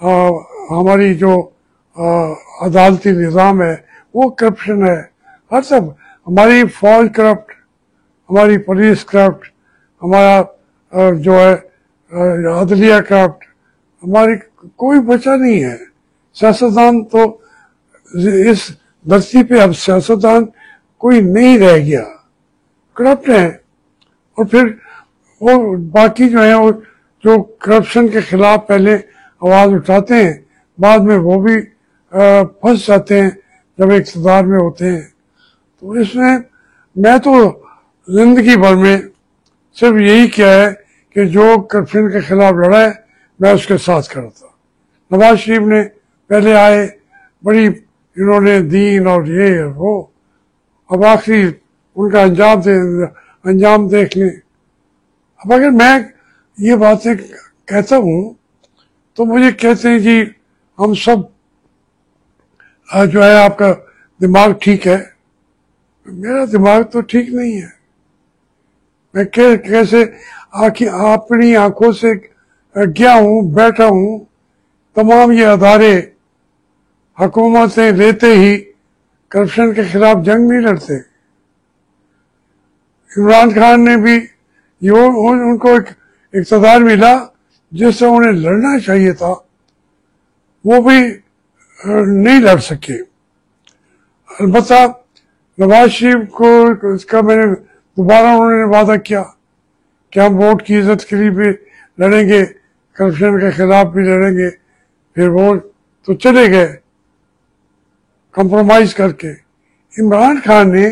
ہماری جو عدالتی نظام ہے وہ کرپشن ہے. ہر سب ہماری فوج کرپٹ، ہماری پولیس کرپٹ، ہمارا جو ہے عدلیہ کرپٹ، ہماری کوئی بچا نہیں ہے. سیاستدان تو اس دھرتی پہ اب سیاستدان کوئی نہیں رہ گیا، کرپٹ ہیں. اور پھر وہ باقی جو ہیں وہ جو کرپشن کے خلاف پہلے آواز اٹھاتے ہیں، بعد میں وہ بھی پھنس جاتے ہیں جب اقتدار میں ہوتے ہیں. تو اس میں تو زندگی بھر میں صرف یہی کیا ہے کہ جو کرپشن کے خلاف لڑا ہے میں اس کے ساتھ کھڑا تھا. نواز شریف نے پہلے آئے، بڑی انہوں نے دین اور یہ اور وہ، اب آخری ان کا انجام دیکھ لیں. اب اگر میں یہ باتیں کہتا ہوں تو مجھے کہتے ہیں جی ہم سب جو ہے آپ کا دماغ ٹھیک ہے. میرا دماغ تو ٹھیک نہیں ہے. میں کیسے اپنی آنکھوں سے گیا ہوں، بیٹھا ہوں. تمام یہ ادارے حکومتیں لیتے ہی کرپشن کے خلاف جنگ نہیں لڑتے. عمران خان نے بھی ان کو ایک اقتدار ملا جس سے انہیں لڑنا چاہیے تھا، وہ بھی نہیں لڑ سکے. البتہ نواز شریف کو اس کا میں نے دوبارہ انہوں نے وعدہ کیا کہ ہم ووٹ کی عزت کے لیے بھی لڑیں گے، کرپشن کے خلاف بھی لڑیں گے. پھر وہ تو چلے گئے کمپرومائز کر کے. عمران خان نے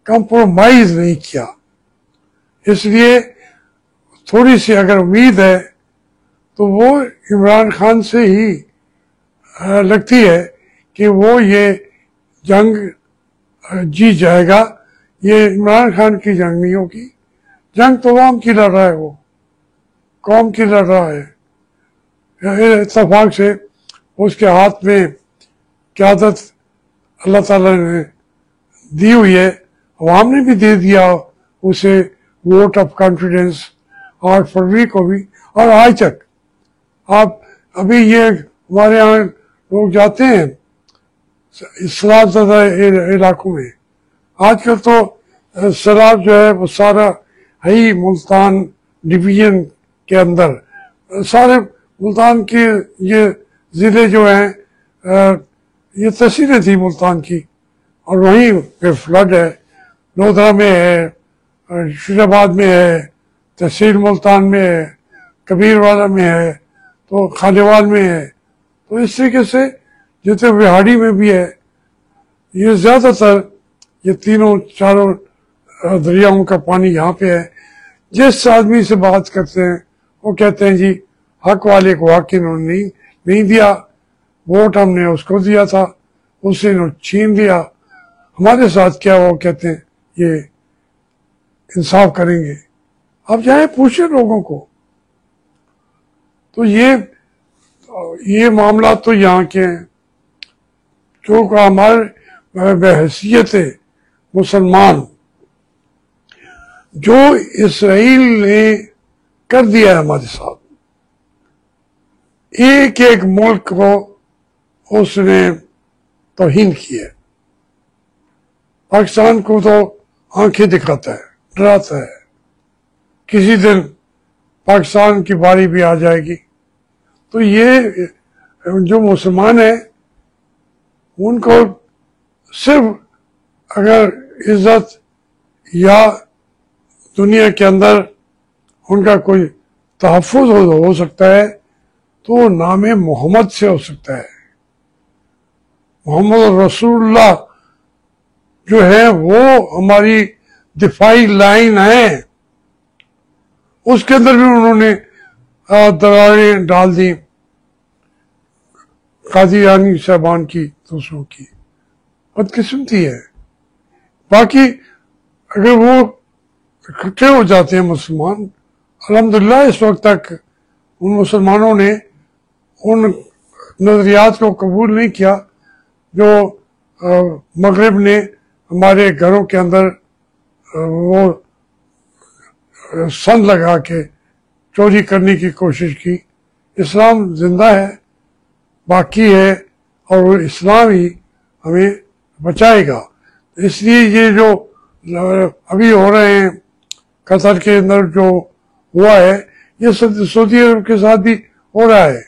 کمپرومائز نہیں کیا، اس لیے تھوڑی سی اگر امید ہے تو وہ عمران خان سے ہی لگتی ہے کہ وہ یہ جنگ جی جائے گا. یہ عمران خان کی جنگ نہیں ہوگی، جنگ تو عوام کی لڑ رہا ہے، وہ قوم کی لڑ رہا ہے. اتفاق سے اس کے ہاتھ میں قیادت اللہ تعالیٰ نے دی ہوئی ہے، عوام نے بھی دے دیا اسے ووٹ آف کانفیڈنس 8 فروری کو بھی اور آج تک. آپ ابھی یہ ہمارے یہاں لوگ جاتے ہیں سیلاب زدہ علاقوں میں، آج کل تو سیلاب جو ہے وہ سارا ہے ہی ملتان ڈویژن کے اندر. سارے ملتان کے یہ ضلع جو ہیں یہ تحصیلیں تھی ملتان کی، اور وہیں پہ فلڈ ہے. لودھا میں ہے، شیر آباد میں ہے، تحصیل ملتان میں ہے، کبیر والا میں ہے، تو خانیوال میں ہے. تو اس طریقے سے جتنے بہاڑی میں بھی ہے، یہ زیادہ تر یہ تینوں چاروں دریاؤں کا پانی یہاں پہ ہے. جس آدمی سے بات کرتے ہیں وہ کہتے ہیں جی حق والے کو حق انہوں نے نہیں دیا، ووٹ ہم نے اس کو دیا تھا، اس نے انہوں چھین دیا. ہمارے ساتھ کیا وہ کہتے ہیں یہ انصاف کریں گے. آپ جائیں پوچھیں لوگوں کو. تو یہ معاملات تو یہاں کے ہیں جو ہمارے بحیثیت مسلمان جو اسرائیل نے کر دیا ہے ہمارے ساتھ. ایک ایک ملک کو اس نے توہین کی ہے. پاکستان کو تو آنکھیں دکھاتا ہے، ڈراتا ہے. کسی دن پاکستان کی باری بھی آ جائے گی. تو یہ جو مسلمان ہیں ان کو صرف اگر عزت یا دنیا کے اندر ان کا کوئی تحفظ ہو سکتا ہے تو نام محمد سے ہو سکتا ہے. محمد رسول اللہ جو ہے وہ ہماری دفاعی لائن ہے. اس کے اندر بھی انہوں نے دراڑیں ڈال دی قادیانی صاحبان کی، دوسروں کی. بدقسمتی ہے. باقی اگر وہ اکٹھے ہو جاتے ہیں مسلمان، الحمدللہ اس وقت تک ان مسلمانوں نے ان نظریات کو قبول نہیں کیا جو مغرب نے ہمارے گھروں کے اندر وہ سن لگا کے چوری کرنے کی کوشش کی اسلام زندہ ہے، باقی ہے، اور وہ اسلام ہی ہمیں بچائے گا. اس لیے یہ جو ابھی ہو رہے ہیں قطر کے اندر جو ہوا ہے، یہ سعودی عرب کے ساتھ بھی ہو رہا ہے.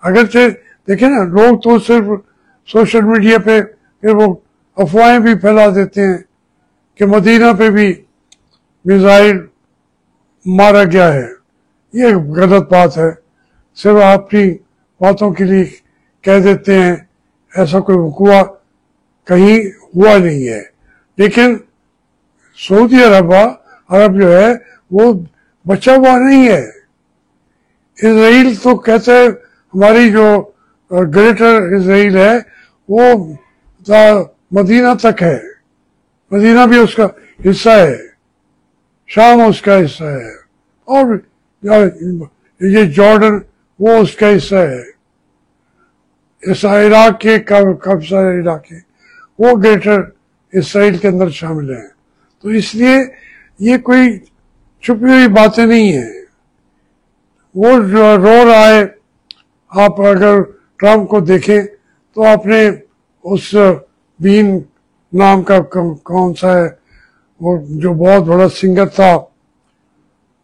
اگرچہ دیکھیں نا، لوگ تو صرف سوشل میڈیا پہ پھر وہ افواہیں بھی پھیلا دیتے ہیں کہ مدینہ پہ بھی میزائل مارا گیا ہے. یہ غلط بات ہے، صرف اپنی باتوں کے لیے کہہ دیتے ہیں. ایسا کوئی وقوع کہیں ہوا نہیں ہے. لیکن سعودی عرب جو ہے وہ بچا ہوا نہیں ہے. اسرائیل تو کہتے ہیں ہماری جو گریٹر اسرائیل ہے وہ مدینہ تک ہے، مدینہ بھی اس کا حصہ ہے، شام اس کا حصہ ہے، اور یہ جارڈن وہ اس کا حصہ ہے. اس عراق کے کافی سارے علاقے وہ گریٹر اسرائیل کے اندر شامل ہیں. تو اس لیے یہ کوئی چھپی ہوئی باتیں نہیں ہیں. وہ رو رہا ہے. آپ اگر ٹرمپ کو دیکھیں تو آپ نے اس بین نام کا کون سا ہے وہ جو بہت بڑا سنگر تھا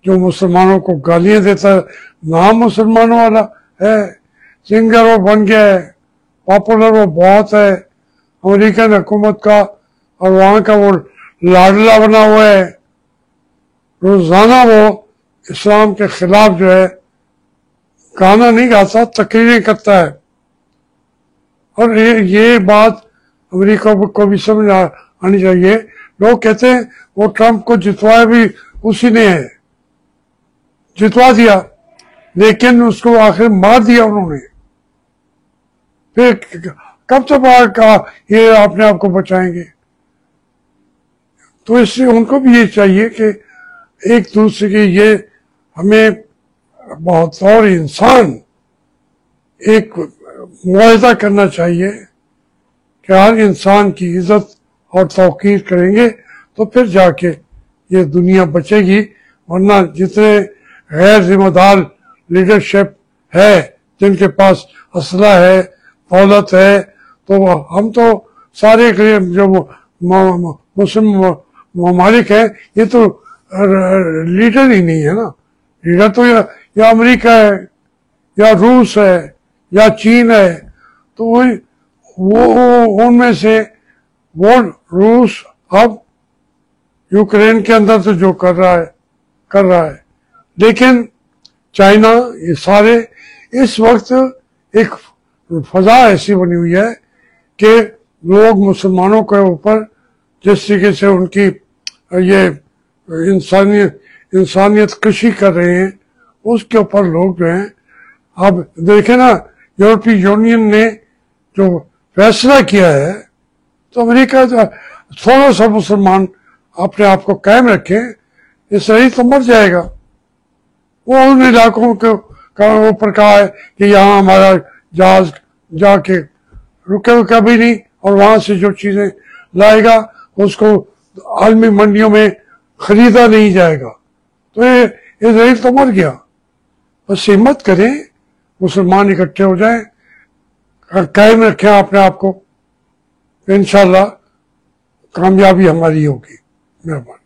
جو مسلمانوں کو گالیاں دیتا ہے، نام مسلمانوں والا ہے، سنگر وہ بن گیا ہے، پاپولر وہ بہت ہے امریکن حکومت کا، اور وہاں کا وہ لاڈلا بنا ہوا ہے. روزانہ وہ اسلام کے خلاف جو ہے گانا نہیں گاتا، تقریریں کرتا ہے. اور یہ بات امریکہ کو بھی سمجھ آنی چاہیے. لوگ کہتے ہیں وہ ٹرمپ کو جتوایا بھی اسی نے ہے، جتوا دیا، لیکن اس کو آخر مار دیا انہوں نے. پھر کب تک کہا یہ اپنے آپ کو بچائیں گے؟ تو اس سے ان کو بھی یہ چاہیے کہ ایک دوسرے کے یہ ہمیں بطور انسان ایک معاہدہ کرنا چاہیے کہ ہر انسان کی عزت اور توقیر کریں گے تو پھر جا کے یہ دنیا بچے گی. ورنہ جتنے غیر ذمہ دار لیڈرشپ ہے جن کے پاس اسلحہ ہے، دولت ہے، تو ہم تو سارے جو مسلم ممالک ہیں یہ تو لیڈر ہی نہیں ہے نا. لیڈر تو یا امریکہ ہے یا روس ہے یا چین ہے. تو وہ ان میں سے وہ روس اب یوکرین کے اندر تو جو کر رہا ہے، لیکن چائنا، یہ سارے اس وقت ایک فضا ایسی بنی ہوئی ہے کہ لوگ مسلمانوں کے اوپر جس طریقے سے ان کی یہ انسانیت کشی کر رہے ہیں اس کے اوپر لوگ جو ہیں. اب دیکھیں نا، یورپی یونین نے جو فیصلہ کیا ہے تو امریکہ تھوڑا سا مسلمان اپنے آپ کو قائم رکھیں، اسرائیل تو مر جائے گا. وہ ان علاقوں کے اوپر کہا ہے کہ یہاں ہمارا جہاز جا کے رکے ہوئے کبھی نہیں، اور وہاں سے جو چیزیں لائے گا اس کو عالمی منڈیوں میں خریدا نہیں جائے گا. تو یہ اسرائیل تو مر گیا. بس ہمت کریں، مسلمان اکٹھے ہو جائیں، قائم رکھیں اپنے آپ کو، انشاءاللہ کامیابی ہماری ہوگی. مہربانی.